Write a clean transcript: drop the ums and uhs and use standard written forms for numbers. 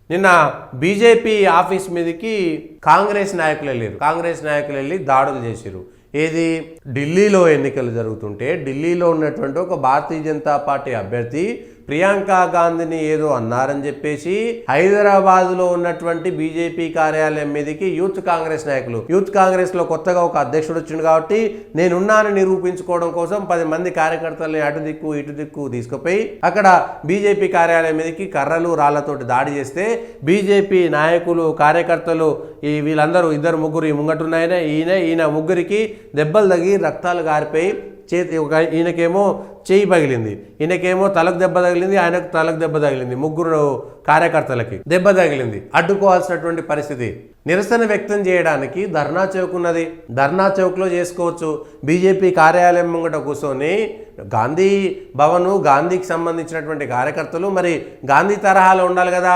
నిన్న BJP office మీదకి కాంగ్రెస్ నాయకులు వెళ్ళి దాడులు చేసిరు. ఏది ఢిల్లీలో ఎన్నికలు జరుగుతుంటే ఢిల్లీలో ఉన్నటువంటి ఒక భారతీయ జనతా పార్టీ అభ్యర్థి ప్రియాంక గాంధీని ఏదో అన్నారని చెప్పేసి హైదరాబాద్లో ఉన్నటువంటి బీజేపీ కార్యాలయం మీదకి యూత్ కాంగ్రెస్ లో కొత్తగా ఒక అధ్యక్షుడు వచ్చిండు కాబట్టి నేనున్నానని నిరూపించుకోవడం కోసం 10 మంది కార్యకర్తల్ని అటు దిక్కు ఇటు దిక్కు తీసుకుపోయి అక్కడ బీజేపీ కార్యాలయం మీదకి కర్రలు రాళ్లతోటి దాడి చేస్తే బీజేపీ నాయకులు కార్యకర్తలు వీళ్ళందరూ 2-3 ముంగటున్నాయనే ఈయన ముగ్గురికి దెబ్బలు తగిలి రక్తాలు గారిపోయి ఈయనకేమో చేయి పగిలింది, ఈయనకేమో తలకు దెబ్బ తగిలింది, ఆయనకు తలకు దెబ్బ తగిలింది, 3 కార్యకర్తలకి దెబ్బ తగిలింది. అడ్డుకోవాల్సినటువంటి పరిస్థితి. నిరసన వ్యక్తం చేయడానికి ధర్నా చౌక్ ఉన్నది, ధర్నా చౌక్లో చేసుకోవచ్చు. బీజేపీ కార్యాలయం ముంగట కూర్చొని గాంధీ భవను గాంధీకి సంబంధించినటువంటి కార్యకర్తలు మరి గాంధీ తరహాలో ఉండాలి కదా,